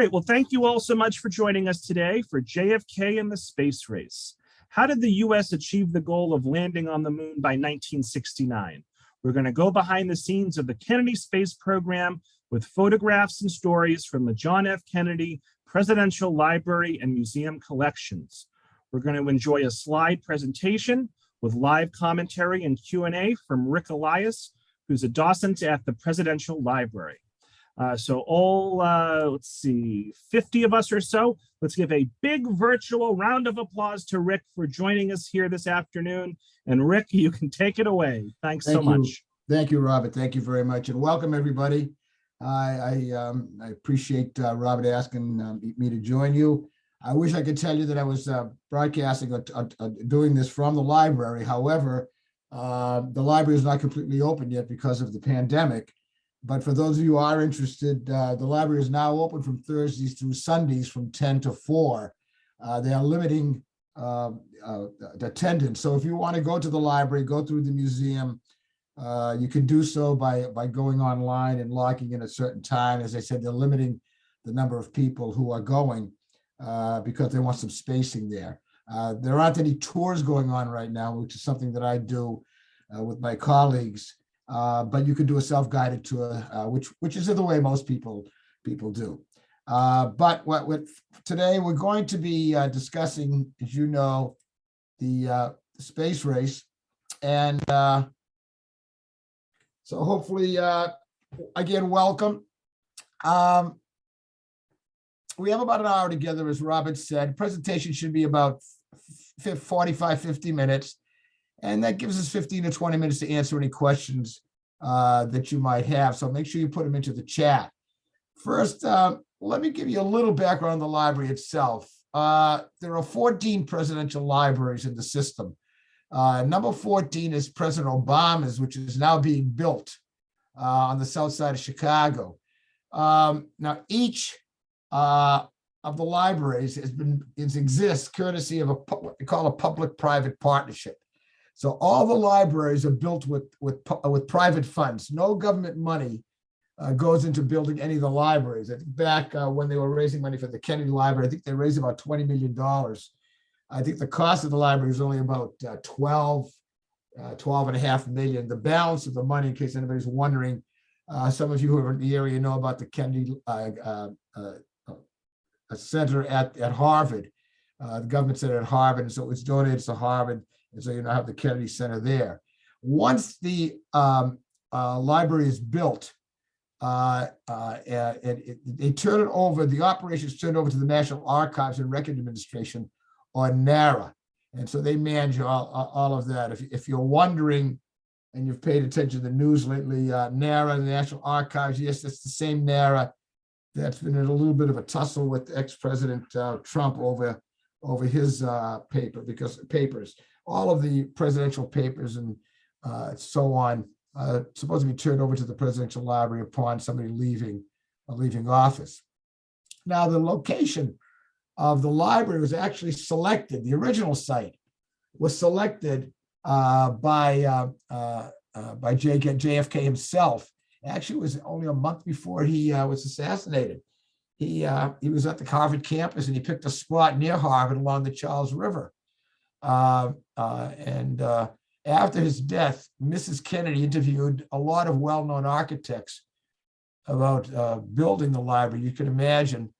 right. Well, thank you all so much for joining us today for JFK and the Space Race. How did the U.S. achieve the goal of landing on the moon by 1969? We're going to go behind the scenes of the Kennedy Space Program with photographs and stories from the John F. Kennedy Presidential Library and Museum collections. We're going to enjoy a slide presentation with live commentary and Q&A from Rick Elias, who's a docent at the Presidential Library. So all, let's see, 50 of us or so. Let's give a big virtual round of applause to Rick for joining us here this afternoon. And Rick, you can take it away. Thanks so much. Thank you, Robert. Thank you very much. And welcome, everybody. I appreciate Robert asking me to join you. I wish I could tell you that I was broadcasting, doing this from the library. However, the library is not completely open yet because of the pandemic. But for those of you who are interested, the library is now open from Thursdays through Sundays from 10 to 4. They are limiting attendance. So if you want to go to the library, go through the museum, you can do so by going online and logging in at a certain time. As I said, they're limiting the number of people who are going because they want some spacing there. There aren't any tours going on right now, which is something that I do with my colleagues. But you can do a self-guided tour, which is the way most people do. But today we're going to be discussing, as you know, the space race, and so hopefully, again, welcome. We have about an hour together, as Robert said. Presentation should be about 45, 50 minutes. And that gives us 15 to 20 minutes to answer any questions that you might have. So make sure you put them into the chat. First, let me give you a little background on the library itself. There are 14 presidential libraries in the system. Number 14 is President Obama's, which is now being built on the south side of Chicago. Now, each of the libraries exists courtesy of what we call a public-private partnership. So all the libraries are built with private funds. No government money goes into building any of the libraries. I think back when they were raising money for the Kennedy Library, I think they raised about $20 million. I think the cost of the library is only about 12.5 million. The balance of the money, in case anybody's wondering, some of you who are in the area know about the Kennedy Center at Harvard, the government center at Harvard, and so it was donated to Harvard. And so you now have the Kennedy Center there. Once the library is built, they turn it over, the operations turned over to the National Archives and Record Administration, or NARA. And so they manage all of that. If you're wondering, and you've paid attention to the news lately, NARA, the National Archives, yes, that's the same NARA that's been in a little bit of a tussle with ex-President Trump over his papers. All of the presidential papers and so on supposed to be turned over to the Presidential Library upon somebody leaving office. Now, the location of the library was actually selected. The original site was selected by JFK himself. Actually, it was only a month before he was assassinated. He was at the Harvard campus, and he picked a spot near Harvard along the Charles River. After his death, Mrs. Kennedy interviewed a lot of well-known architects about building the library. You can imagine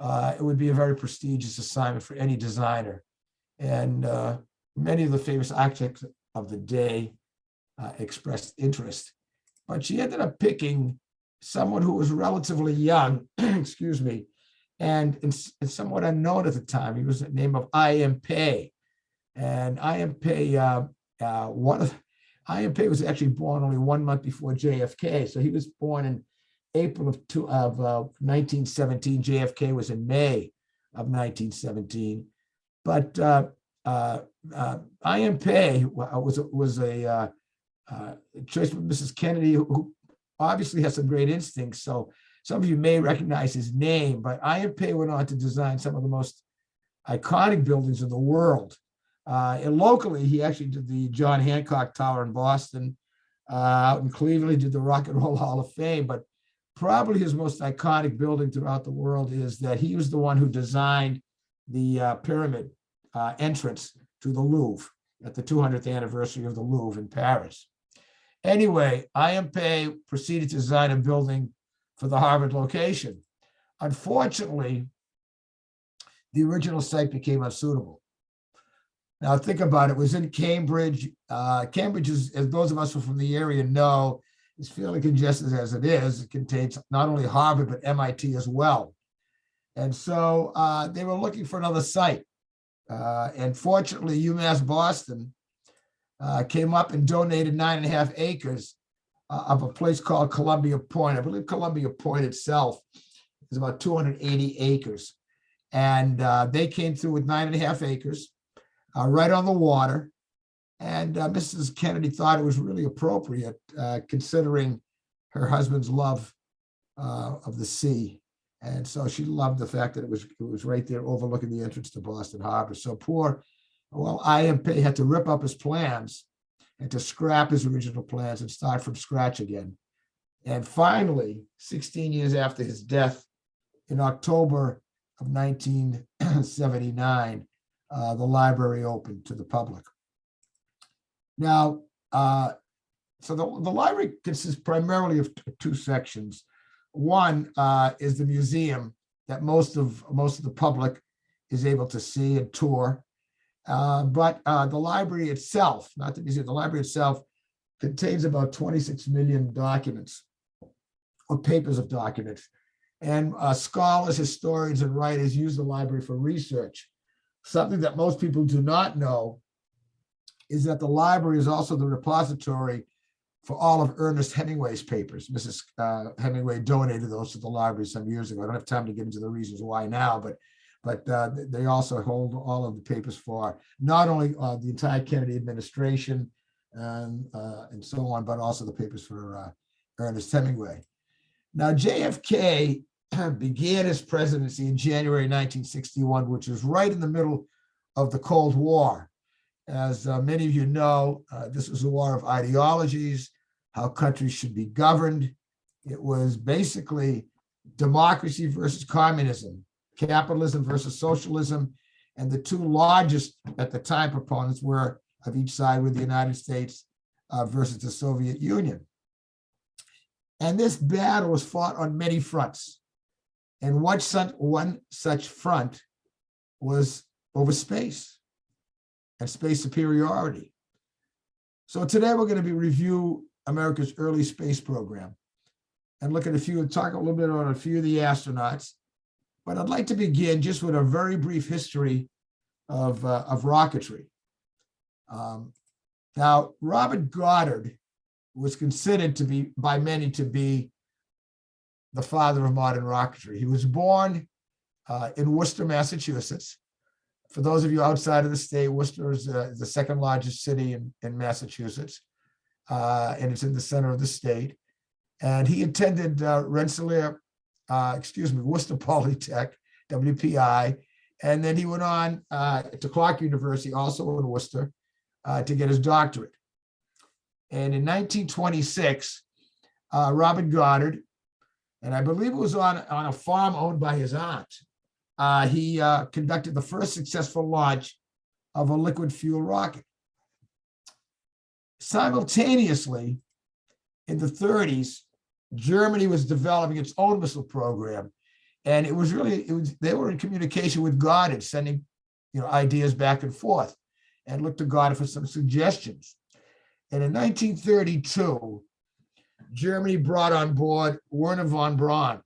it would be a very prestigious assignment for any designer. And many of the famous architects of the day expressed interest. But she ended up picking someone who was relatively young, excuse me, and somewhat unknown at the time. He was the name of I.M. Pei. And I.M. Pei, I.M. Pei was actually born only 1 month before JFK. So he was born in April of 1917. JFK was in May of 1917. But I.M. Pei was a choice with Mrs. Kennedy, who obviously has some great instincts. So some of you may recognize his name, but I.M. Pei went on to design some of the most iconic buildings in the world. And locally, he actually did the John Hancock Tower in Boston. Out in Cleveland, he did the Rock and Roll Hall of Fame. But probably his most iconic building throughout the world is that he was the one who designed the pyramid entrance to the Louvre at the 200th anniversary of the Louvre in Paris. Anyway, IMP proceeded to design a building for the Harvard location. Unfortunately, the original site became unsuitable. Now think about it, it was in Cambridge. Cambridge is, as those of us who are from the area know, is fairly congested as it is. It contains not only Harvard, but MIT as well. And so they were looking for another site. And fortunately, UMass Boston came up and donated 9.5 acres of a place called Columbia Point. I believe Columbia Point itself is about 280 acres. And they came through with 9.5 acres right on the water. And Mrs. Kennedy thought it was really appropriate considering her husband's love of the sea. And so she loved the fact that it was right there overlooking the entrance to Boston Harbor. So IMP had to rip up his plans and to scrap his original plans and start from scratch again. And finally, 16 years after his death, in October of 1979, the library opened to the public. Now, so the library consists primarily of two sections. One is the museum that most of the public is able to see and tour. But the library itself, not the museum, the library itself contains about 26 million documents or papers of documents. And scholars, historians, and writers use the library for research. Something that most people do not know is that the library is also the repository for all of Ernest Hemingway's papers. Mrs. Hemingway donated those to the library some years ago. I don't have time to get into the reasons why now, but they also hold all of the papers for not only the entire Kennedy administration and so on, but also the papers for Ernest Hemingway. Now, JFK began his presidency in January 1961, which was right in the middle of the Cold War. As many of you know, this was a war of ideologies, how countries should be governed. It was basically democracy versus communism, capitalism versus socialism, and the two largest at the time proponents were of each side were the United States versus the Soviet Union. And this battle was fought on many fronts. And one such front was over space and space superiority. So today we're going to review America's early space program and look at talk a little bit about a few of the astronauts. But I'd like to begin just with a very brief history of rocketry. Now, Robert Goddard was considered to be, by many, to be the father of modern rocketry. He was born in Worcester, Massachusetts. For those of you outside of the state, Worcester is the second largest city in Massachusetts, and it's in the center of the state. And he attended Rensselaer, Worcester Polytech, WPI, and then he went on to Clark University, also in Worcester, to get his doctorate. And in 1926, Robert Goddard, and I believe it was on a farm owned by his aunt, he conducted the first successful launch of a liquid fuel rocket. Simultaneously, in the 30s, Germany was developing its own missile program. And they were in communication with Goddard, sending ideas back and forth, and looked to Goddard for some suggestions. And in 1932, Germany brought on board Werner von Braun,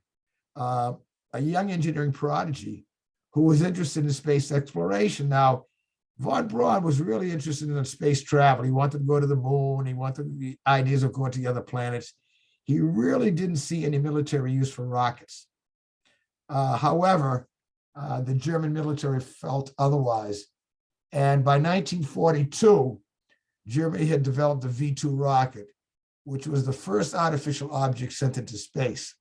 a young engineering prodigy who was interested in space exploration. Now, von Braun was really interested in space travel. He wanted to go to the moon. He wanted the ideas of going to the other planets. He really didn't see any military use for rockets. However, the German military felt otherwise. And by 1942, Germany had developed the V-2 rocket, which was the first artificial object sent into space.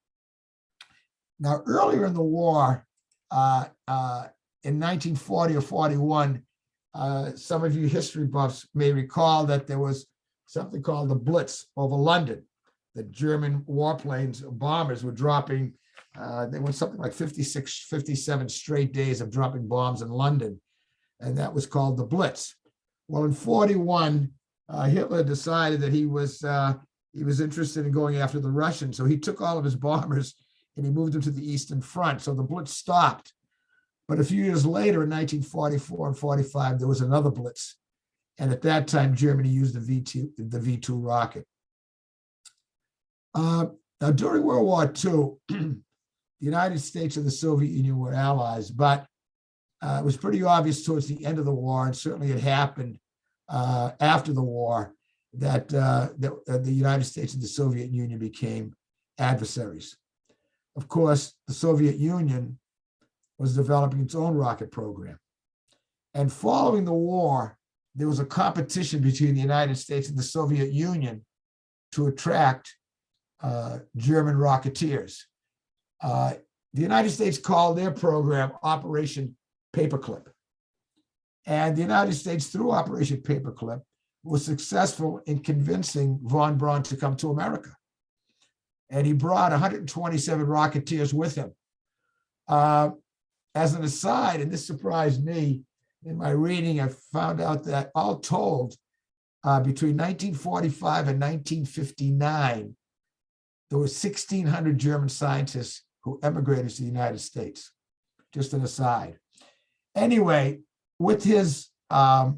Now, earlier in the war, in 1940 or 41, some of you history buffs may recall that there was something called the Blitz over London. the German warplanes, bombers were dropping, they went something like 56, 57 straight days of dropping bombs in London. And that was called the Blitz. Well, in 41, Hitler decided that he was interested in going after the Russians. So he took all of his bombers and he moved them to the Eastern Front. So the Blitz stopped. But a few years later, in 1944 and 45, there was another Blitz. And at that time, Germany used the V2 rocket. Now, during World War II, the United States and the Soviet Union were allies, but it was pretty obvious towards the end of the war, and certainly it happened after the war, that the United States and the Soviet Union became adversaries. Of course, the Soviet Union was developing its own rocket program. And following the war, there was a competition between the United States and the Soviet Union to attract German rocketeers. The United States called their program Operation Paperclip. And the United States, through Operation Paperclip, was successful in convincing von Braun to come to America. And he brought 127 rocketeers with him. As an aside, and this surprised me, in my reading, I found out that all told, between 1945 and 1959, there were 1,600 German scientists who emigrated to the United States. Just an aside. Anyway, with his fellow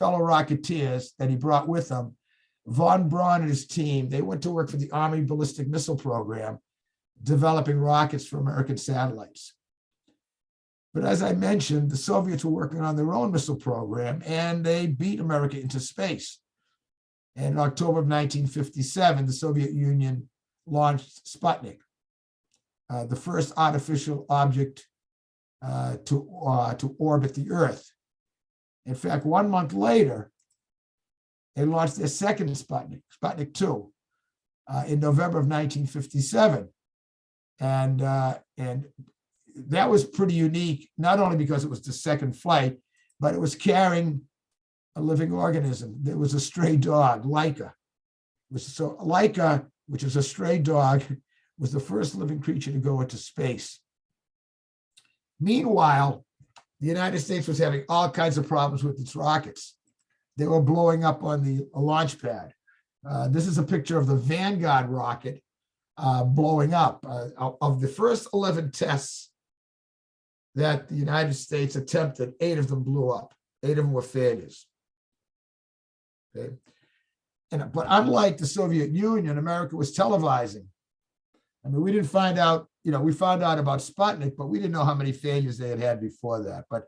rocketeers that he brought with him, von Braun and his team, they went to work for the Army Ballistic Missile Program, developing rockets for American satellites. But as I mentioned, the Soviets were working on their own missile program, and they beat America into space. And in October of 1957, the Soviet Union launched Sputnik, the first artificial object to orbit the Earth. In fact, 1 month later, they launched their second Sputnik, Sputnik 2, in November of 1957. And that was pretty unique, not only because it was the second flight, but it was carrying a living organism. There was a stray dog, Laika. So Laika, which is a stray dog, was the first living creature to go into space. Meanwhile, the United States was having all kinds of problems with its rockets. They were blowing up on the launch pad. This is a picture of the Vanguard rocket blowing up. Of the first 11 tests that the United States attempted, 8 of them blew up. 8 of them were failures. Okay. But unlike the Soviet Union, America was televising. I mean, we didn't find out, we found out about Sputnik, but we didn't know how many failures they had had before that. But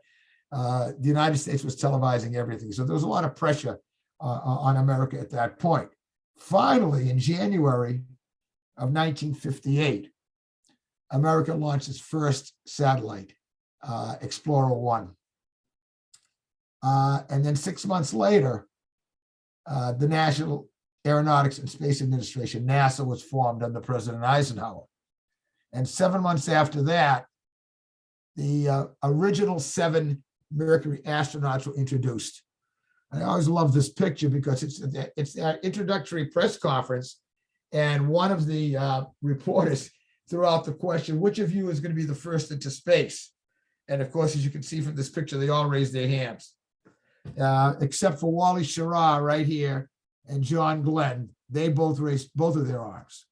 the United States was televising everything. So there was a lot of pressure on America at that point. Finally, in January of 1958, America launched its first satellite, Explorer 1. And then 6 months later, the National Aeronautics and Space Administration, NASA, was formed under President Eisenhower. And 7 months after that, the original 7 Mercury astronauts were introduced. I always love this picture because it's their introductory press conference, and one of the reporters threw out the question, which of you is going to be the first into space? And of course, as you can see from this picture, they all raised their hands. Except for Wally Schirra right here and John Glenn. They both raised both of their arms.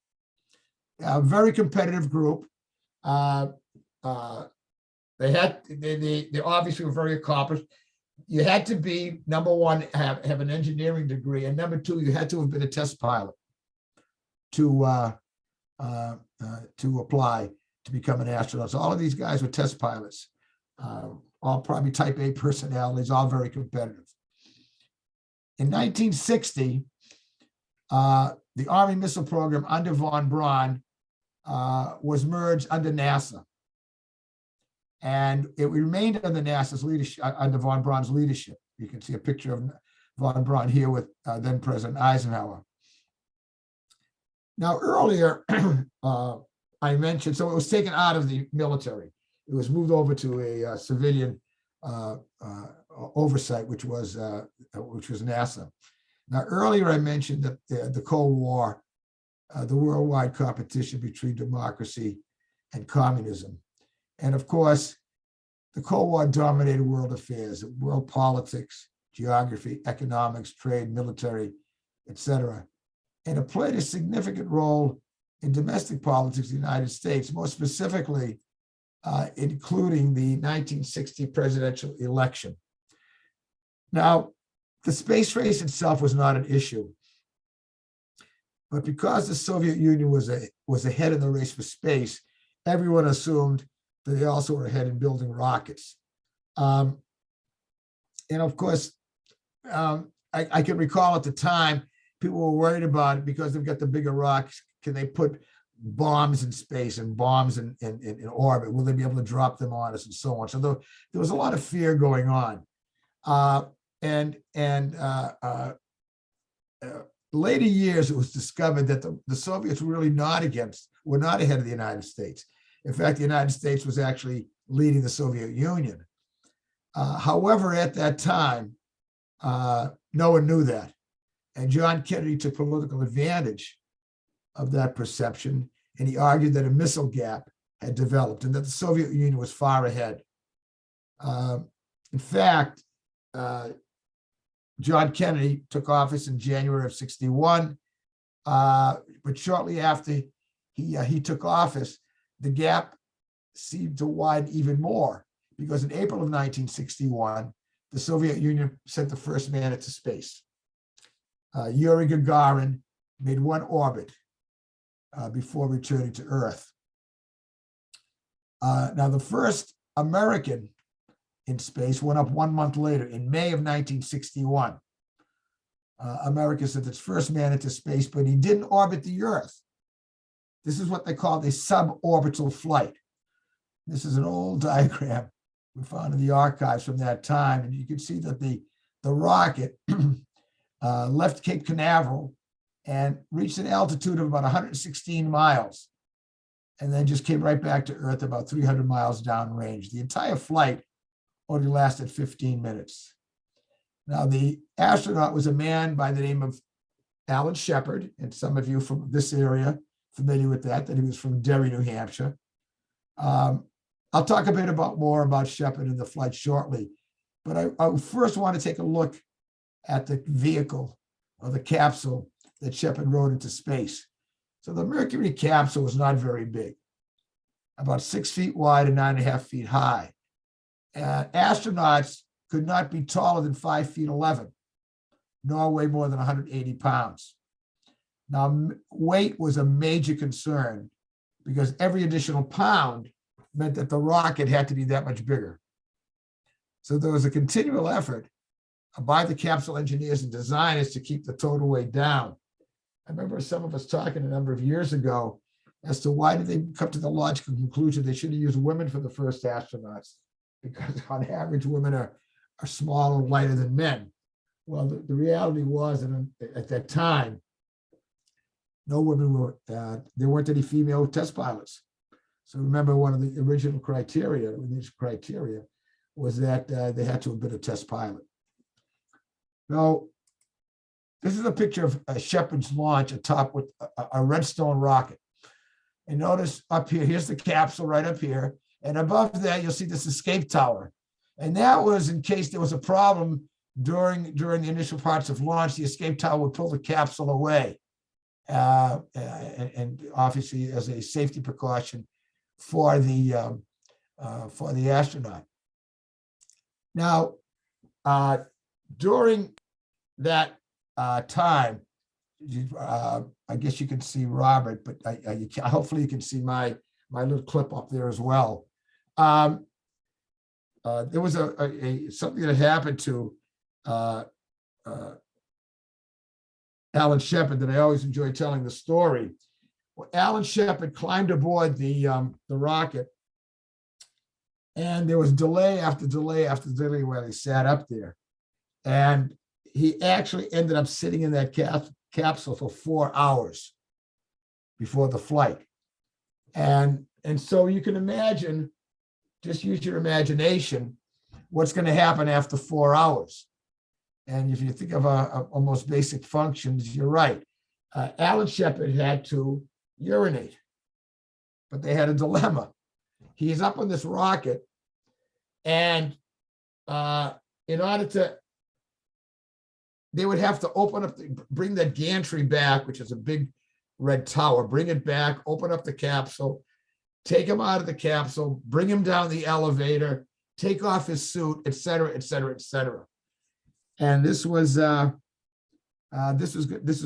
A very competitive group. They obviously were very accomplished. You had to be, number one, have an engineering degree, and number two, you had to have been a test pilot to apply to become an astronaut. So all of these guys were test pilots. All probably type A personalities, all very competitive. In 1960, the Army Missile Program under von Braun was merged under NASA. And it remained under NASA's leadership, under von Braun's leadership. You can see a picture of von Braun here with then President Eisenhower. Now, earlier, I mentioned, so it was taken out of the military. It was moved over to a civilian oversight, which was NASA. Now, earlier I mentioned that the Cold War the worldwide competition between democracy and communism. And of course, the Cold War dominated world affairs, world politics, geography, economics, trade, military, etc. And it played a significant role in domestic politics in the United States, more specifically, including the 1960 presidential election. Now, the space race itself was not an issue, but because the Soviet Union was ahead in the race for space, everyone assumed that they also were ahead in building rockets. And of course, I can recall at the time, people were worried about it because they've got the bigger rocks. Can they put bombs in space and bombs in orbit? Will they be able to drop them on us and so on? So there was a lot of fear going on. Later years, it was discovered that the Soviets were really were not ahead of the United States. In fact, the United States was actually leading the Soviet Union. However, at that time, no one knew that. And John Kennedy took political advantage of that perception, and he argued that a missile gap had developed and that the Soviet Union was far ahead. In fact, John Kennedy took office in January of '61, but shortly after he took office, the gap seemed to widen even more, because in April of 1961, the Soviet Union sent the first man into space. Yuri Gagarin made one orbit before returning to Earth. Now, the first American in space went up 1 month later, in May of 1961. America sent its first man into space, but he didn't orbit the Earth. This is what they called a suborbital flight. This is an old diagram we found in the archives from that time, and you can see that the rocket left Cape Canaveral and reached an altitude of about 116 miles, and then just came right back to Earth about 300 miles downrange. The entire flight only lasted 15 minutes. Now, the astronaut was a man by the name of Alan Shepard, and some of you from this area familiar with that he was from Derry, New Hampshire. I'll talk a bit more about Shepard and the flight shortly, but I first want to take a look at the vehicle or the capsule that Shepard rode into space. So the Mercury capsule was not very big, about 6 feet wide and 9.5 feet high. Astronauts could not be taller than 5 feet 11, nor weigh more than 180 pounds. Now, weight was a major concern because every additional pound meant that the rocket had to be that much bigger. So there was a continual effort by the capsule engineers and designers to keep the total weight down. I remember some of us talking a number of years ago as to why did they come to the logical conclusion they should have used women for the first astronauts, because on average, women are smaller and lighter than men. Well, the reality was that at that time, no women were, there weren't any female test pilots. So remember, one of the original criteria was that they had to have been a test pilot. Now, this is a picture of Shepard's launch atop with a Redstone rocket. And notice up here, here's the capsule right up here. And above that, you'll see this escape tower. And that was in case there was a problem during the initial parts of launch, the escape tower would pull the capsule away. And obviously as a safety precaution for the astronaut. Now, during that time, I guess you can see Robert, but hopefully you can see my little clip up there as well. There was something that happened to Alan Shepard that I always enjoy telling the story. Well, Alan Shepard climbed aboard the rocket, and there was delay after delay after delay while he sat up there. And he actually ended up sitting in that capsule for 4 hours before the flight. And so you can imagine, just use your imagination, what's going to happen after 4 hours. And if you think of almost basic functions, you're right. Alan Shepard had to urinate, but they had a dilemma. He's up on this rocket, and in order to, they would have to open up, bring that gantry back, which is a big red tower, bring it back, open up the capsule, take him out of the capsule, bring him down the elevator, take off his suit, et cetera, et cetera, et cetera. And this was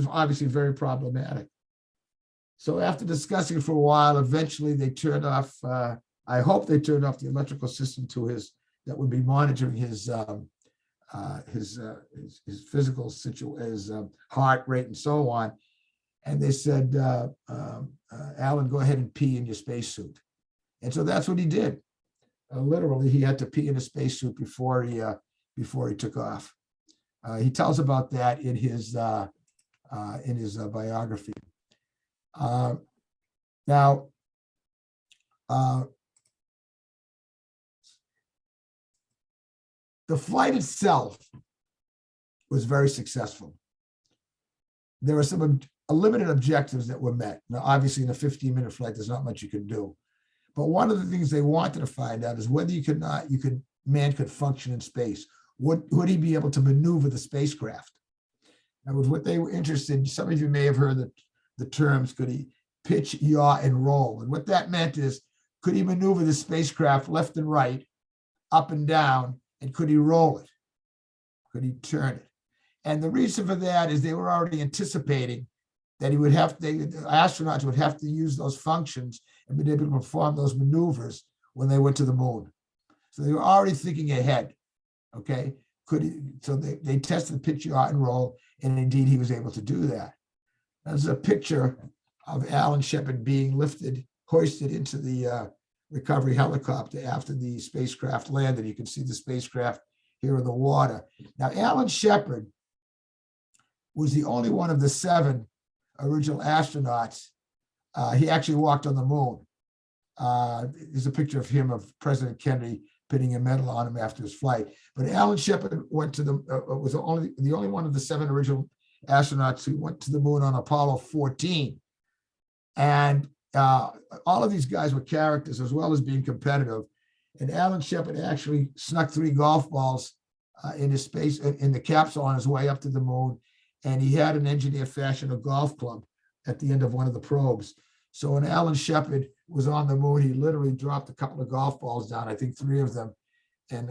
obviously very problematic. So after discussing for a while, eventually they turned off, I hope they turned off the electrical system to his, that would be monitoring his physical situation, his heart rate and so on. And they said, Alan, go ahead and pee in your spacesuit. And so that's what he did. Literally, he had to pee in a spacesuit before he took off. He tells about that in his biography. Now, the flight itself was very successful. There were some limited objectives that were met. Now, obviously, in a 15-minute flight, there's not much you can do. But one of the things they wanted to find out is whether man could function in space. Would he be able to maneuver the spacecraft? That was what they were interested in. Some of you may have heard the terms, could he pitch, yaw, and roll? And what that meant is, could he maneuver the spacecraft left and right, up and down, and could he roll it? Could he turn it? And the reason for that is they were already anticipating that the astronauts would have to use those functions and be able to perform those maneuvers when they went to the moon. So they were already thinking ahead, okay? So they tested the pitch, yaw, and roll, and indeed he was able to do that. There's a picture of Alan Shepard being hoisted into the recovery helicopter after the spacecraft landed. You can see the spacecraft here in the water. Now, Alan Shepard was the only one of the 7 original astronauts. He actually walked on the moon. There's a picture of him, of President Kennedy pinning a medal on him after his flight. But Alan Shepard was the only one of the 7 original astronauts who went to the moon on Apollo 14. And all of these guys were characters as well as being competitive. And Alan Shepard actually snuck 3 golf balls in the capsule on his way up to the moon. And he had an engineer fashion a golf club at the end of one of the probes. So when Alan Shepard was on the moon, he literally dropped a couple of golf balls down, I think 3 of them, and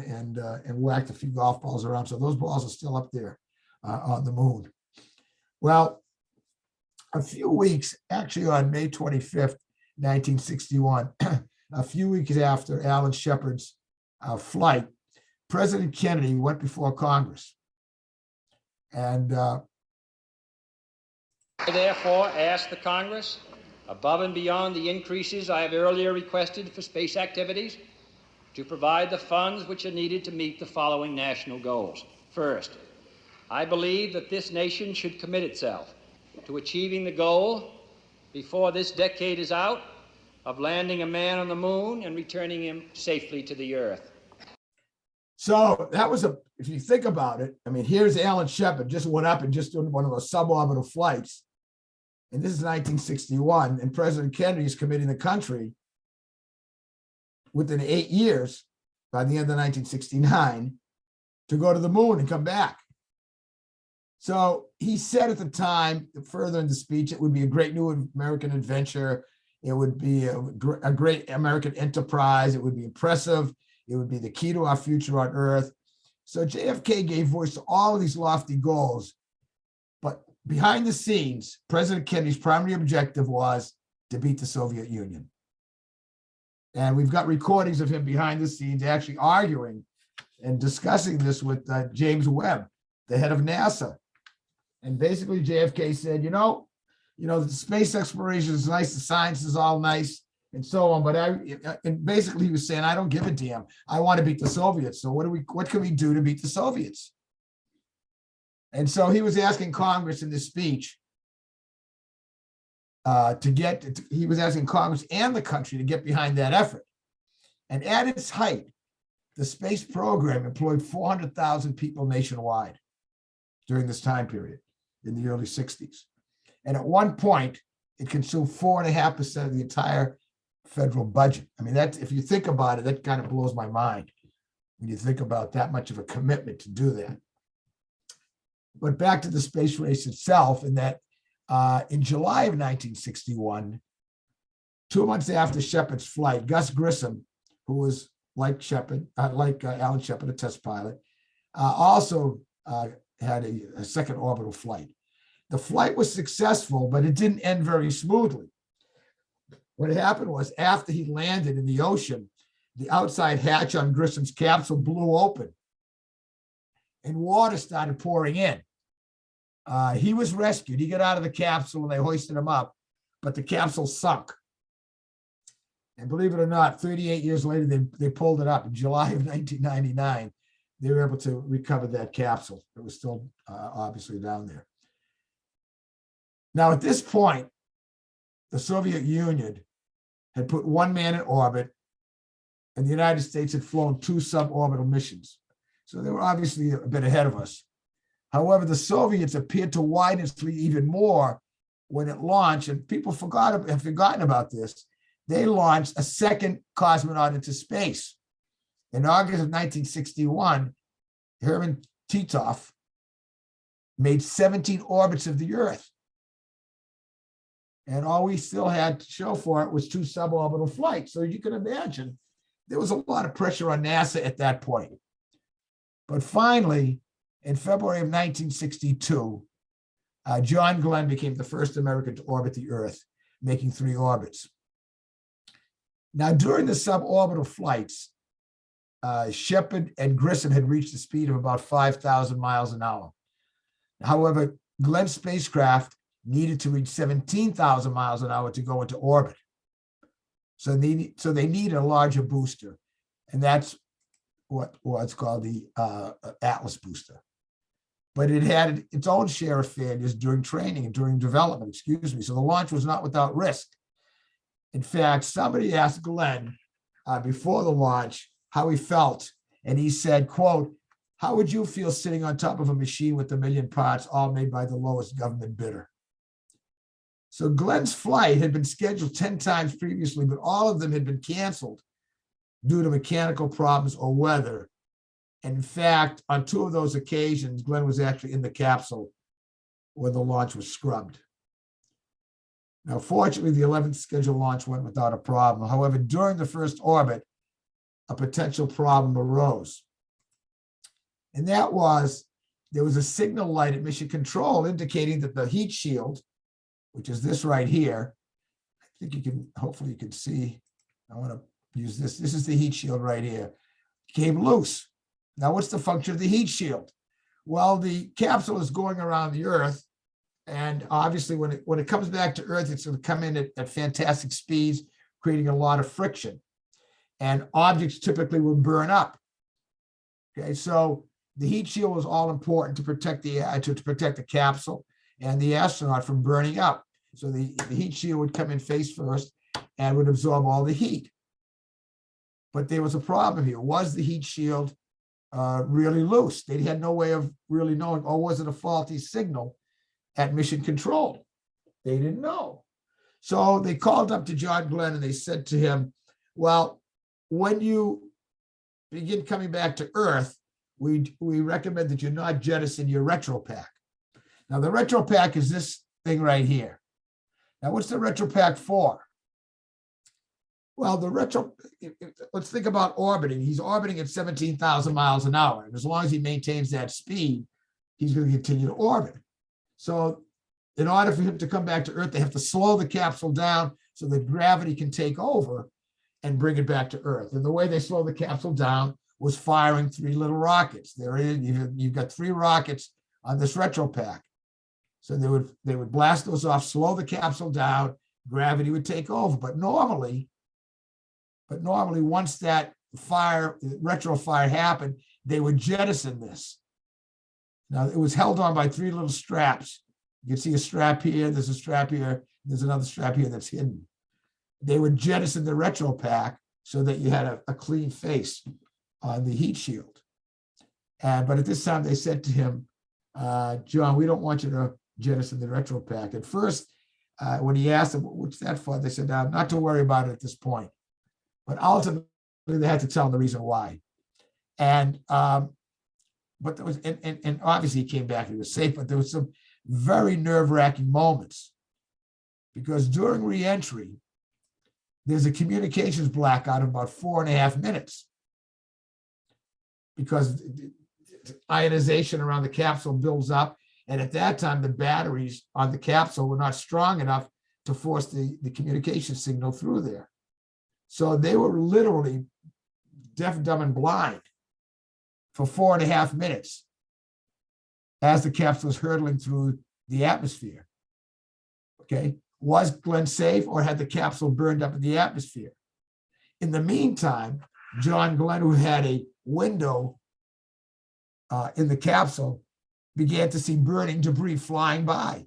whacked a few golf balls around. So those balls are still up there on the moon. Well, a few weeks, actually on May 25th, 1961, a few weeks after Alan Shepard's flight, President Kennedy went before Congress. And I therefore ask the Congress, above and beyond the increases I have earlier requested for space activities, to provide the funds which are needed to meet the following national goals. First, I believe that this nation should commit itself to achieving the goal, before this decade is out, of landing a man on the moon and returning him safely to the Earth. So that was if you think about it, I mean, here's Alan Shepard, just went up and just doing one of those suborbital flights. And this is 1961, and President Kennedy is committing the country within 8 years, by the end of 1969, to go to the moon and come back. So he said at the time, further in the speech, it would be a great new American adventure. It would be a great American enterprise. It would be impressive. It would be the key to our future on Earth. So JFK gave voice to all of these lofty goals. But behind the scenes, President Kennedy's primary objective was to beat the Soviet Union. And we've got recordings of him behind the scenes actually arguing and discussing this with James Webb, the head of NASA. And basically JFK said, you know, the space exploration is nice, the science is all nice and so on. But and basically he was saying, I don't give a damn. I want to beat the Soviets. So what can we do to beat the Soviets? And so he was asking Congress in this speech he was asking Congress and the country to get behind that effort. And at its height, the space program employed 400,000 people nationwide during this time period in the early 60s. And at one point, it consumed 4.5% of the entire federal budget. I mean, that's, if you think about it, that kind of blows my mind when you think about that much of a commitment to do that. But back to the space race itself, in that in July of 1961, 2 months after Shepard's flight, Gus Grissom, who was like Shepard, Alan Shepard, a test pilot, also had a second orbital flight. The flight was successful, but it didn't end very smoothly. What happened was, after he landed in the ocean, the outside hatch on Grissom's capsule blew open and water started pouring in. He was rescued. He got out of the capsule and they hoisted him up, but the capsule sunk. And believe it or not, 38 years later, they pulled it up. In July of 1999, they were able to recover that capsule. It was still obviously down there. Now, at this point, the Soviet Union had put one man in orbit, and the United States had flown 2 suborbital missions. So they were obviously a bit ahead of us. However, the Soviets appeared to widen its lead even more when it launched, and people have forgotten about this. They launched a second cosmonaut into space. In August of 1961, Herman Titov made 17 orbits of the Earth. And all we still had to show for it was 2 suborbital flights. So you can imagine there was a lot of pressure on NASA at that point. But finally, in February of 1962, John Glenn became the first American to orbit the Earth, making 3 orbits. Now, during the suborbital flights, Shepard and Grissom had reached a speed of about 5,000 miles an hour. However, Glenn's spacecraft needed to reach 17,000 miles an hour to go into orbit. So they needed a larger booster, and that's what's called the Atlas booster. But it had its own share of failures during training and during development, so the launch was not without risk. In fact, somebody asked Glenn before the launch how he felt, and he said, quote, "How would you feel sitting on top of a machine with 1 million parts, all made by the lowest government bidder?" So Glenn's flight had been scheduled 10 times previously, but all of them had been canceled due to mechanical problems or weather. And in fact, on 2 of those occasions, Glenn was actually in the capsule when the launch was scrubbed. Now, fortunately, the 11th scheduled launch went without a problem. However, during the first orbit, a potential problem arose. And that was, there was a signal light at mission control indicating that the heat shield, which is this right here, I think you can, hopefully you can see, I want to use this. This is the heat shield right here, came loose. Now, what's the function of the heat shield? Well, the capsule is going around the Earth, and obviously when it comes back to Earth, it's going to come in at fantastic speeds, creating a lot of friction. And objects typically will burn up. Okay, so the heat shield was all important to protect the capsule and the astronaut from burning up. So the heat shield would come in face first and would absorb all the heat. But there was a problem here. Was the heat shield really loose? They had no way of really knowing, or was it a faulty signal at mission control? They didn't know. So they called up to John Glenn and they said to him, well, when you begin coming back to Earth, we recommend that you not jettison your retro pack. Now, the retro pack is this thing right here. Now, what's the retro pack for? Well, let's think about orbiting. He's orbiting at 17,000 miles an hour. And as long as he maintains that speed, he's going to continue to orbit. So in order for him to come back to Earth, they have to slow the capsule down so that gravity can take over and bring it back to Earth. And the way they slow the capsule down was firing 3 little rockets. You've got 3 rockets on this retro pack. So they would blast those off, slow the capsule down, gravity would take over. But normally, once that retro fire happened, they would jettison this. Now, it was held on by 3 little straps. You can see a strap here, there's a strap here, there's another strap here that's hidden. They would jettison the retro pack so that you had a clean face on the heat shield. But at this time, they said to him, John, we don't want you to jettison the retro pack. At first, when he asked them, what's that for? They said, not to worry about it at this point. But ultimately, they had to tell him the reason why. And, but there was, and obviously he came back, he was safe, but there was some very nerve-wracking moments because during reentry, there's a communications blackout of about 4.5 minutes because ionization around the capsule builds up. And at that time, the batteries on the capsule were not strong enough to force the communication signal through there. So they were literally deaf, dumb, and blind for 4.5 minutes as the capsule was hurtling through the atmosphere. Okay, was Glenn safe or had the capsule burned up in the atmosphere? In the meantime, John Glenn, who had a window in the capsule, began to see burning debris flying by.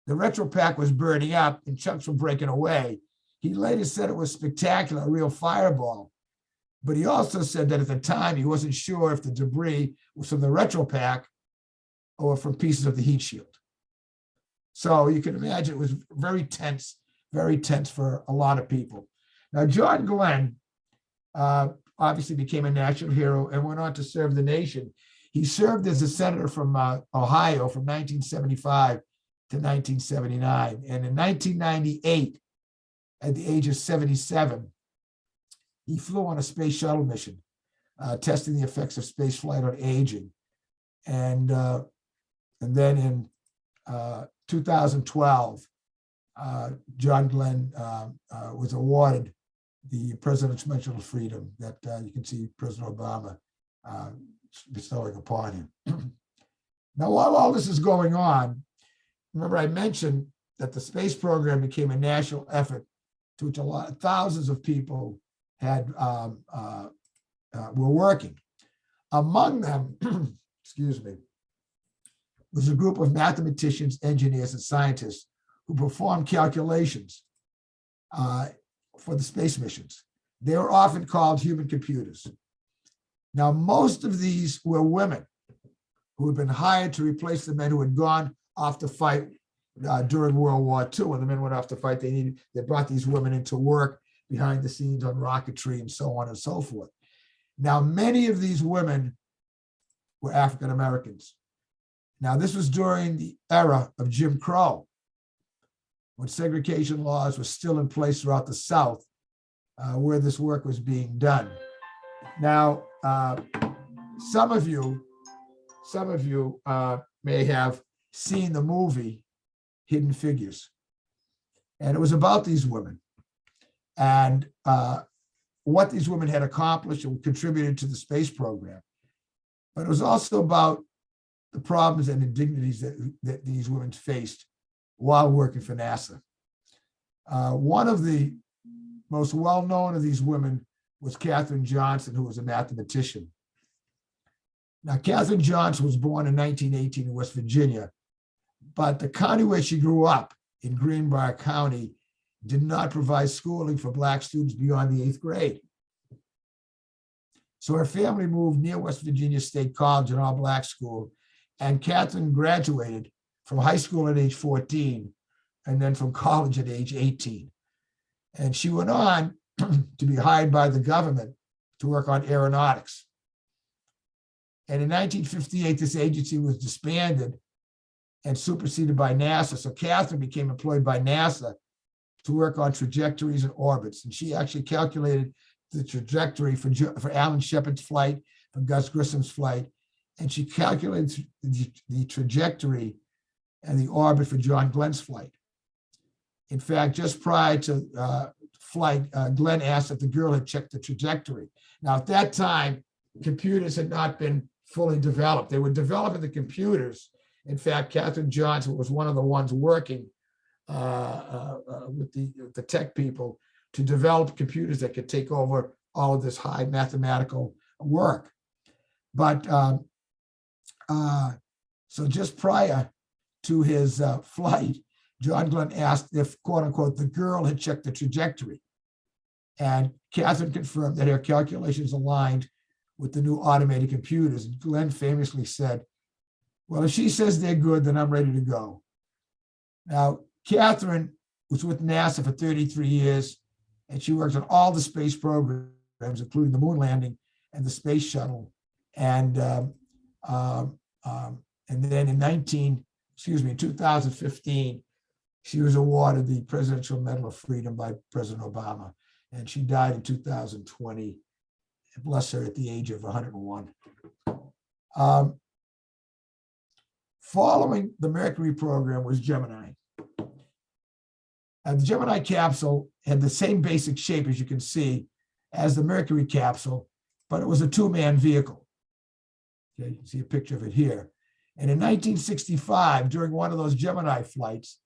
The retro pack was burning up and chunks were breaking away. He later said it was spectacular, a real fireball. But he also said that at the time, he wasn't sure if the debris was from the retro pack or from pieces of the heat shield. So you can imagine it was very tense for a lot of people. Now, John Glenn obviously became a national hero and went on to serve the nation. He served as a senator from Ohio from 1975 to 1979. And in 1998, at the age of 77, he flew on a space shuttle mission, testing the effects of space flight on aging. And then in 2012, John Glenn was awarded the President's Medal of Freedom that you can see President Obama bestowing upon him. Now, while all this is going on, remember I mentioned that the space program became a national effort to which thousands of people were working. Among them, excuse me, was a group of mathematicians, engineers, and scientists who performed calculations for the space missions. They were often called human computers. Now, most of these were women who had been hired to replace the men who had gone off to fight during World War II. When the men went off to fight, they brought these women into work behind the scenes on rocketry and so on and so forth. Now, many of these women were African Americans. Now, this was during the era of Jim Crow, when segregation laws were still in place throughout the South, where this work was being done. Now, some of you may have seen the movie Hidden Figures, and it was about these women and what these women had accomplished and contributed to the space program. But it was also about the problems and indignities that these women faced while working for NASA. One of the most well-known of these women was Katherine Johnson, who was a mathematician. Now, Katherine Johnson was born in 1918 in West Virginia, but the county where she grew up, in Greenbrier County, did not provide schooling for Black students beyond the 8th grade. So her family moved near West Virginia State College, an all-Black school, and Katherine graduated from high school at age 14 and then from college at age 18. And she went on to be hired by the government to work on aeronautics. And in 1958, this agency was disbanded and superseded by NASA. So Katherine became employed by NASA to work on trajectories and orbits. And she actually calculated the trajectory for Alan Shepard's flight, for Gus Grissom's flight. And she calculated the trajectory and the orbit for John Glenn's flight. In fact, just prior to flight, Glenn asked if the girl had checked the trajectory. Now, at that time, computers had not been fully developed. They were developing the computers. In fact, Katherine Johnson was one of the ones working with the tech people to develop computers that could take over all of this high mathematical work. But so just prior to his flight, John Glenn asked if, quote unquote, the girl had checked the trajectory. And Katherine confirmed that her calculations aligned with the new automated computers. And Glenn famously said, Well, if she says they're good, then I'm ready to go. Now, Catherine was with NASA for 33 years, and she worked on all the space programs, including the moon landing and the space shuttle. And then in 2015, she was awarded the Presidential Medal of Freedom by President Obama, and she died in 2020. Bless her, at the age of 101. Following the Mercury program was Gemini. And the Gemini capsule had the same basic shape, as you can see, as the Mercury capsule, but it was a two-man vehicle. Okay, you can see a picture of it here. And in 1965, during one of those Gemini flights,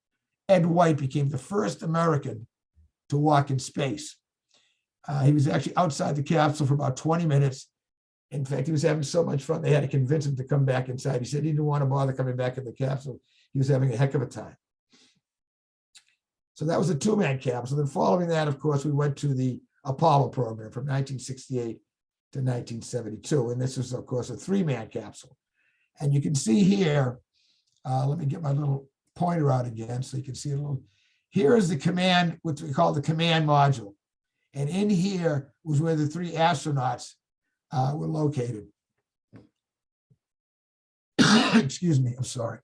Ed White became the first American to walk in space. He was actually outside the capsule for about 20 minutes. In fact, he was having so much fun, they had to convince him to come back inside. He said he didn't want to bother coming back in the capsule. He was having a heck of a time. So that was a two-man capsule. Then following that, of course, we went to the Apollo program from 1968 to 1972. And this was, of course, a three-man capsule. And you can see here, let me get my little pointer out again so you can see a little. Here is the command, what we call the command module. And in here was where the three astronauts were located. Excuse me, I'm sorry.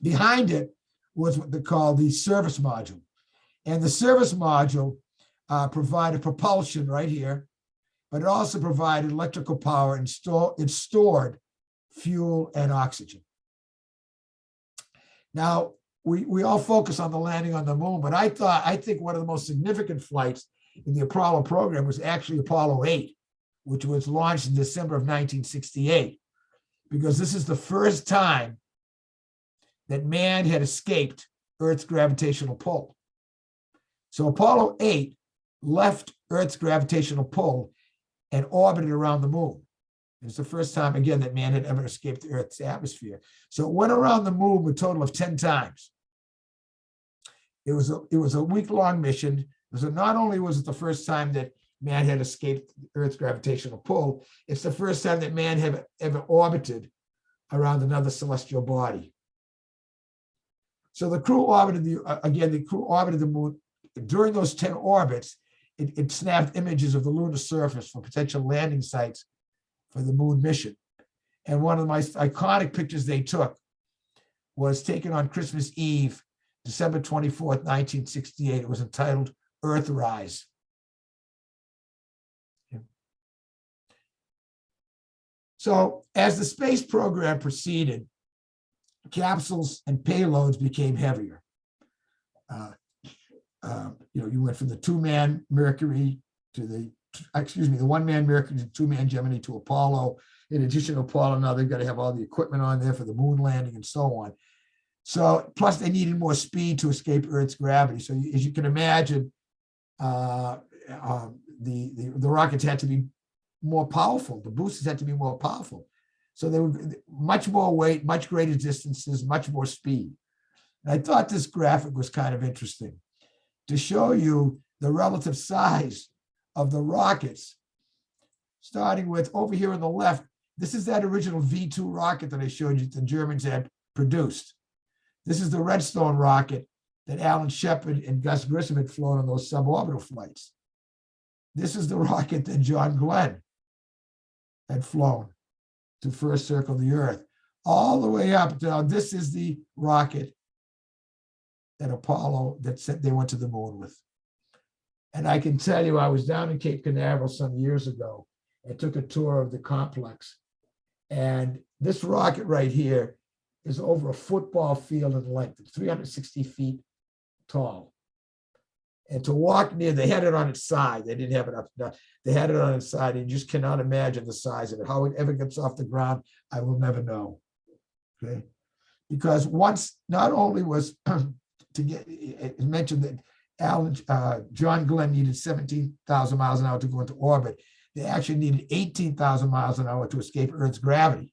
Behind it was what they call the service module. And the service module provided propulsion right here, but it also provided electrical power and it stored fuel and oxygen. Now, we all focus on the landing on the moon, but I think one of the most significant flights in the Apollo program was actually Apollo 8, which was launched in December of 1968, because this is the first time that man had escaped Earth's gravitational pull. So Apollo 8 left Earth's gravitational pull and orbited around the moon. It's the first time, again, that man had ever escaped the Earth's atmosphere. So it went around the moon a total of 10 times. It was a week-long mission. So not only was it the first time that man had escaped Earth's gravitational pull, it's the first time that man had ever orbited around another celestial body. So the crew orbited the moon. During those 10 orbits, it snapped images of the lunar surface for potential landing sites for the moon mission. And one of the most iconic pictures they took was taken on Christmas Eve, December 24th, 1968. It was entitled Earthrise. So as the space program proceeded, capsules and payloads became heavier. You went from the two-man Mercury to the one-man Mercury to two-man Gemini to Apollo. In addition to Apollo, now they've got to have all the equipment on there for the moon landing and so on. So plus they needed more speed to escape Earth's gravity. So as you can imagine, the rockets had to be more powerful. The boosters had to be more powerful. So they were much more weight, much greater distances, much more speed. And I thought this graphic was kind of interesting to show you the relative size of the rockets, starting with over here on the left. This is that original V2 rocket that I showed you the Germans had produced. This is the Redstone rocket that Alan Shepard and Gus Grissom had flown on those suborbital flights. This is the rocket that John Glenn had flown to first circle the Earth, all the way up. Now, this is the rocket that Apollo, that said they went to the moon with. And I can tell you, I was down in Cape Canaveral some years ago and took a tour of the complex. And this rocket right here is over a football field in length, 360 feet tall. And to walk near, they had it on its side. They didn't have it up. No, they had it on its side. And you just cannot imagine the size of it. How it ever gets off the ground, I will never know. Okay, because once, not only was to get, it mentioned that John Glenn needed 17,000 miles an hour to go into orbit. They actually needed 18,000 miles an hour to escape Earth's gravity.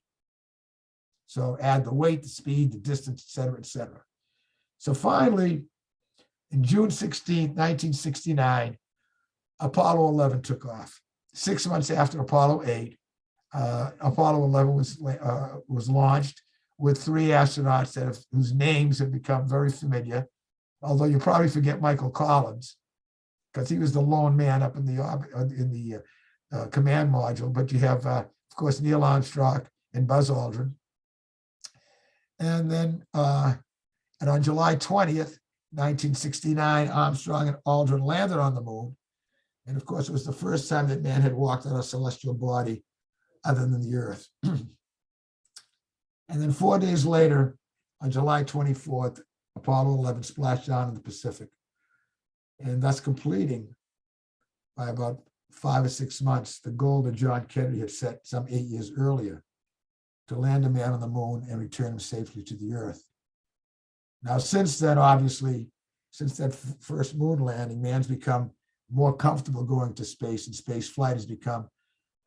So add the weight, the speed, the distance, et cetera, et cetera. So finally, in June 16, 1969, Apollo 11 took off. 6 months after Apollo 8, Apollo 11 was launched. with 3 astronauts whose names have become very familiar, although you probably forget Michael Collins, because he was the lone man up in the command module. But you have, of course, Neil Armstrong and Buzz Aldrin. And then and on July 20th, 1969, Armstrong and Aldrin landed on the moon. And of course, it was the first time that man had walked on a celestial body other than the Earth. And then 4 days later, on July 24th, Apollo 11 splashed down in the Pacific, and thus completing, by about 5 or 6 months, the goal that John Kennedy had set some 8 years earlier, to land a man on the moon and return him safely to the Earth. Now, since then, obviously, since that first moon landing, man's become more comfortable going to space, and space flight has become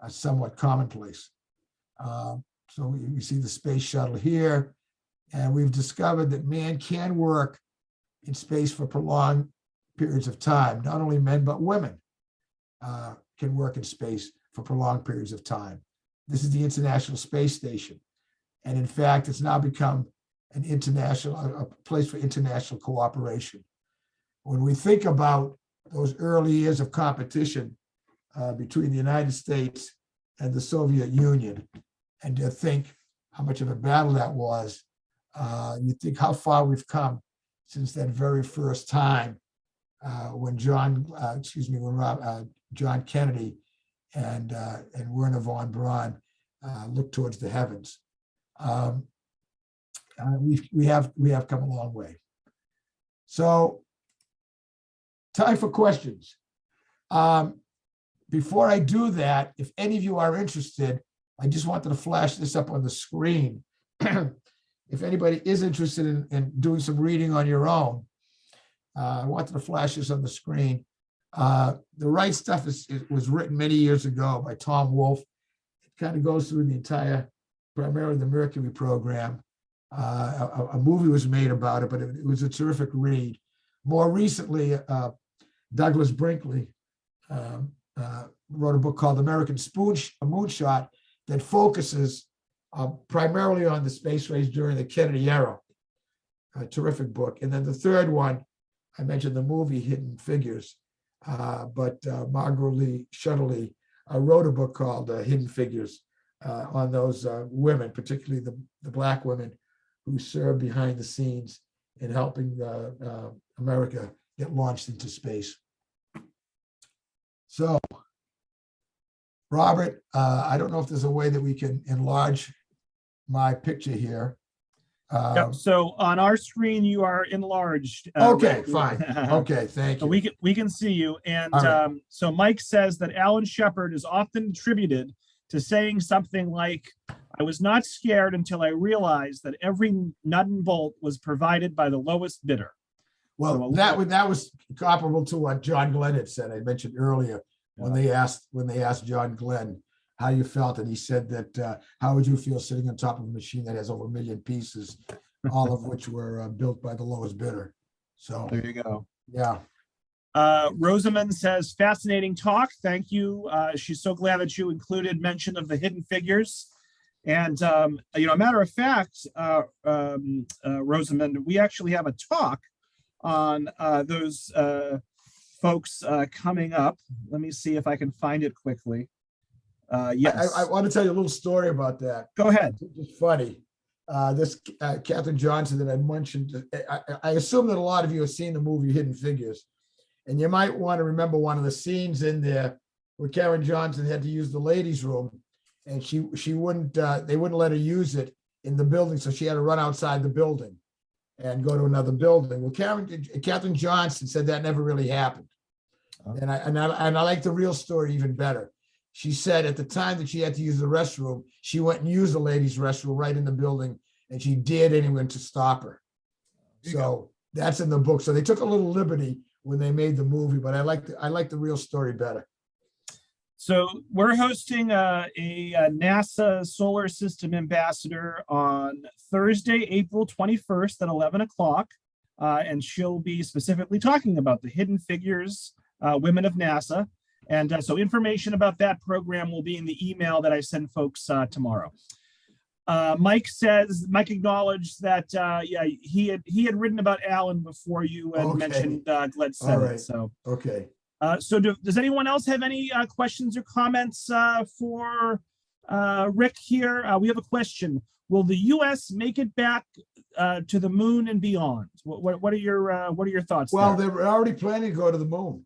somewhat commonplace. So you see the space shuttle here, and we've discovered that man can work in space for prolonged periods of time. Not only men, but women can work in space for prolonged periods of time. This is the International Space Station. And in fact, it's now become a place for international cooperation. When we think about those early years of competition between the United States and the Soviet Union, and to think how much of a battle that was, you think how far we've come since that very first time when John Kennedy and Werner von Braun looked towards the heavens. We have come a long way. So, time for questions. Before I do that, if any of you are interested, I just wanted to flash this up on the screen. If anybody is interested in doing some reading on your own, I wanted to flash this on the screen. The Right Stuff was written many years ago by Tom Wolfe. It kind of goes through the entire, primarily the Mercury program. A movie was made about it, but it was a terrific read. More recently, Douglas Brinkley wrote a book called American Moonshot that focuses primarily on the space race during the Kennedy era. A terrific book. And then the third one, I mentioned the movie Hidden Figures, but Margot Lee Shetterly wrote a book called Hidden Figures on those women, particularly the Black women who served behind the scenes in helping America get launched into space. So, Robert, I don't know if there's a way that we can enlarge my picture here. Yep. So on our screen, you are enlarged. Okay, fine. Okay, thank So you. we can see you. And right. So Mike says that Alan Shepard is often attributed to saying something like, "I was not scared until I realized that every nut and bolt was provided by the lowest bidder." Well, So that was comparable to what John Glenn had said. I mentioned earlier when they asked John Glenn how you felt, and he said that how would you feel sitting on top of a machine that has over 1 million pieces, all of which were built by the lowest bidder. So there you go. Yeah. Rosamond says, "Fascinating talk. Thank you." She's so glad that you included mention of the Hidden Figures. And, a matter of fact, Rosamond, we actually have a talk on those folks coming up. Let me see if I can find it quickly. Yes. I want to tell you a little story about that. Go ahead. It's funny. This Katherine Johnson that I mentioned, I assume that a lot of you have seen the movie Hidden Figures. And you might want to remember one of the scenes in there where Karen Johnson had to use the ladies' room, and she wouldn't, they wouldn't let her use it in the building, so she had to run outside the building and go to another building. Well, Katherine Johnson said that never really happened. And I like the real story even better. She said at the time that she had to use the restroom, she went and used the ladies' restroom right in the building, and she dared anyone to stop her. So that's in the book. So they took a little liberty when they made the movie, but I like the real story better. So we're hosting a NASA Solar System Ambassador on Thursday, April 21st at 11 o'clock. And she'll be specifically talking about the Hidden Figures, Women of NASA. And so information about that program will be in the email that I send folks tomorrow. Mike acknowledged that yeah, he had written about Alan before you and Okay. mentioned Gled All Senate. right. So Okay. so does anyone else have any questions or comments for Rick here? We have a question. Will the U.S. make it back to the moon and beyond? What are your thoughts? Well, there? they're already planning to go to the moon.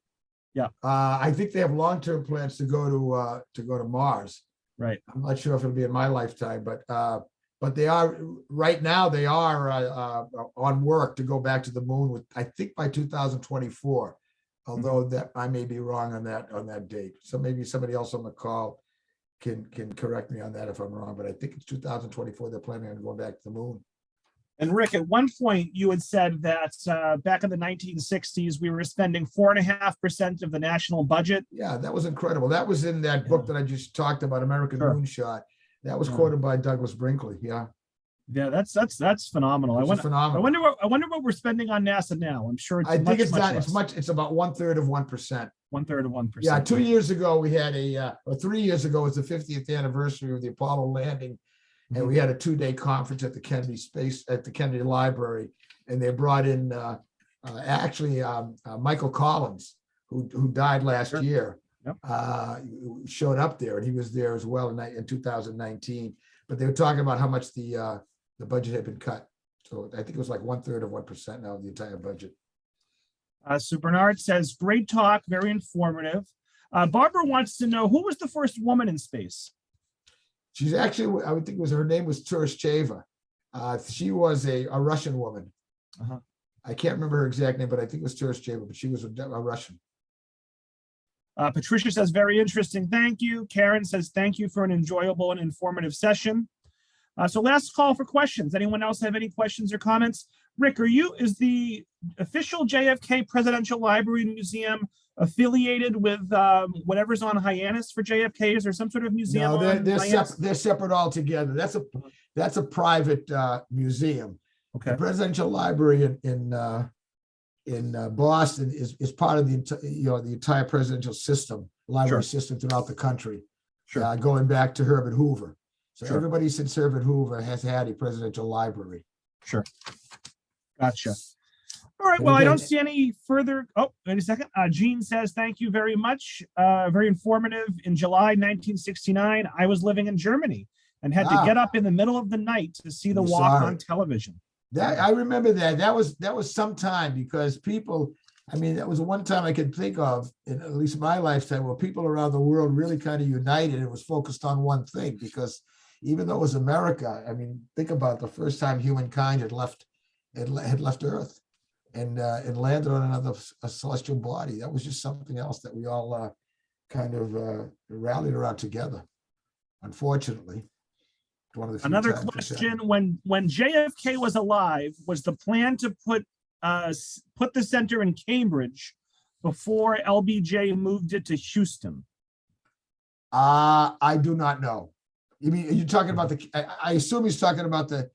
Yeah. I think they have long-term plans to go to Mars. Right. I'm not sure if it'll be in my lifetime, but they are right now. They are on work to go back to the moon with, I think, by 2024. Although that I may be wrong on that date. So maybe somebody else on the call can correct me on that if I'm wrong. But I think it's 2024. They're planning on going back to the moon. And Rick, at one point you had said that back in the 1960s we were spending 4.5% of the national budget. Yeah, that was incredible. That was in that book that I just talked about, American Moonshot. That was quoted by Douglas Brinkley. Yeah. Yeah, that's phenomenal. Phenomenal. I wonder what we're spending on NASA now. I'm sure I think it's not. It's much. It's about 1/3 of 1%. 1/3 of 1%. Yeah, 2 years ago we had or 3 years ago was the 50th anniversary of the Apollo landing, and we had a 2-day conference at the Kennedy Library, and they brought in actually Michael Collins, who died last year. Yep. Showed up there, and he was there as well in 2019. But they were talking about how much the budget had been cut. So I think it was like 1/3 of 1% now of the entire budget. So Bernard says, great talk, very informative. Barbara wants to know, who was the first woman in space? She's actually, I would think her name was Turishcheva. She was a Russian woman. Uh-huh. I can't remember her exact name, but I think it was Turishcheva, but she was a Russian. Patricia says, very interesting. Thank you. Karen says, thank you for an enjoyable and informative session. So last call for questions. Anyone else have any questions or comments? Rick, is the official JFK Presidential Library and Museum affiliated with whatever's on Hyannis for JFK? Is there some sort of museum? No, they're separate altogether. That's a private museum. Okay. The Presidential Library in Boston is part of the entire presidential system, library system throughout the country, going back to Herbert Hoover. So everybody since Herbert Hoover has had a presidential library. Sure. Gotcha. All right. Well, I don't see any further. Oh, wait a second. Jean says, thank you very much. Very informative. In July 1969, I was living in Germany and had to get up in the middle of the night to see the walk on television. That I remember that. That was some time, because people, I mean, that was the one time I could think of, in at least my lifetime, where people around the world really kind of united and was focused on one thing. Because even though it was America, I mean, think about the first time humankind had left Earth and landed on another celestial body. That was just something else that we all kind of rallied around together. Unfortunately. Another question: when JFK was alive, was the plan to put the center in Cambridge before LBJ moved it to Houston? I do not know. You mean, are you talking about I assume he's talking about the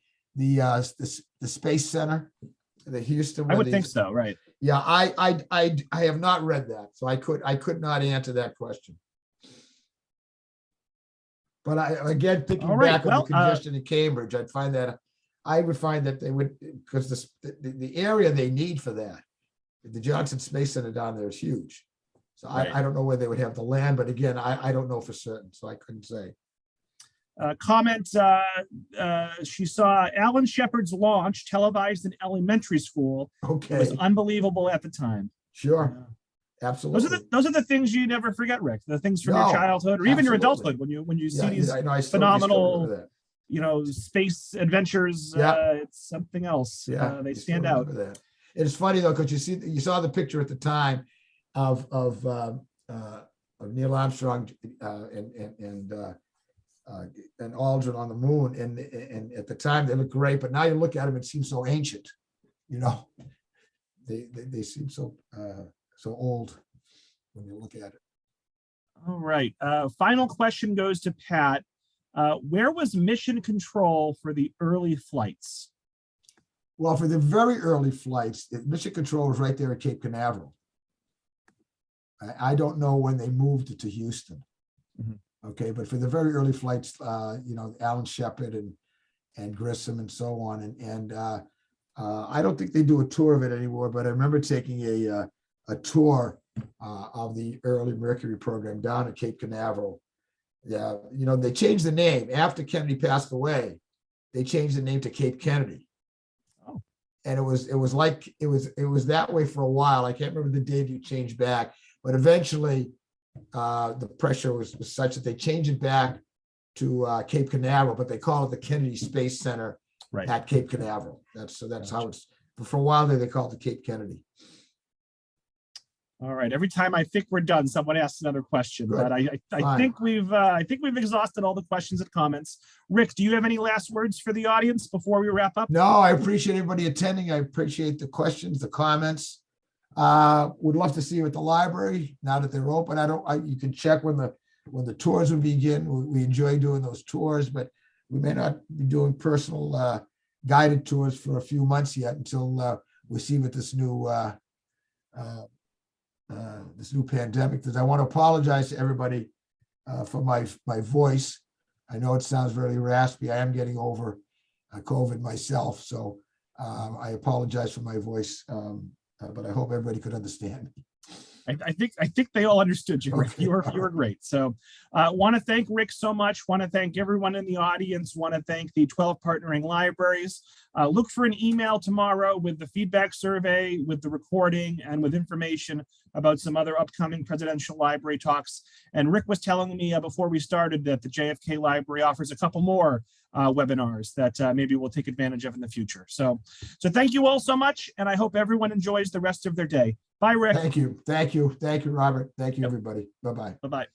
Space Center, the Houston. I would think so, right? Yeah, I have not read that, so I could not answer that question. But again, thinking back on the congestion in Cambridge, I would find that they would, because the area they need for that, the Johnson Space Center down there is huge. So I don't know where they would have the land, but again, I don't know for certain, so I couldn't say. Comment, she saw Alan Shepard's launch televised in elementary school. Okay. It was unbelievable at the time. Sure. Absolutely. Those are the things you never forget, Rick. The things from your childhood or even your adulthood when you see these phenomenal, space adventures. It's something else. Yeah, they stand out. That. It's funny though, because you saw the picture at the time of Neil Armstrong and Aldrin on the moon, and at the time they looked great, but now you look at them, it seems so ancient. They seem so old when you look at it. All right. Final question goes to Pat. Where was mission control for the early flights? Well, for the very early flights, mission control was right there at Cape Canaveral. I don't know when they moved it to Houston. Mm-hmm. Okay, but for the very early flights, Alan Shepard and and Grissom and so on. And I don't think they do a tour of it anymore, but I remember taking a tour of the early Mercury program down at Cape Canaveral. Yeah, they changed the name after Kennedy passed away. They changed the name to Cape Kennedy. Oh. And it was that way for a while. I can't remember the date you changed back, but eventually the pressure was such that they changed it back to Cape Canaveral, but they call it the Kennedy Space Center at Cape Canaveral. That's how it's. For a while there, they called it Cape Kennedy. All right. Every time I think we're done, someone asks another question. Good. But I think we've exhausted all the questions and comments. Rick, do you have any last words for the audience before we wrap up? No, I appreciate everybody attending. I appreciate the questions, the comments. Would love to see you at the library now that they're open. You can check when the tours will begin. We enjoy doing those tours, but we may not be doing personal guided tours for a few months yet until we see what this new pandemic does. I want to apologize to everybody for my voice. I know it sounds very raspy. I am getting over COVID myself, so I apologize for my voice, but I hope everybody could understand. I think they all understood you, Rick. Okay. You were great. So want to thank Rick so much. Want to thank everyone in the audience. Want to thank the 12 partnering libraries. Look for an email tomorrow with the feedback survey, with the recording, and with information about some other upcoming presidential library talks. And Rick was telling me before we started that the JFK Library offers a couple more webinars that maybe we'll take advantage of in the future. So thank you all so much, and I hope everyone enjoys the rest of their day. Bye, Rick. Thank you, Robert. Thank you, everybody. Bye-bye. Bye-bye.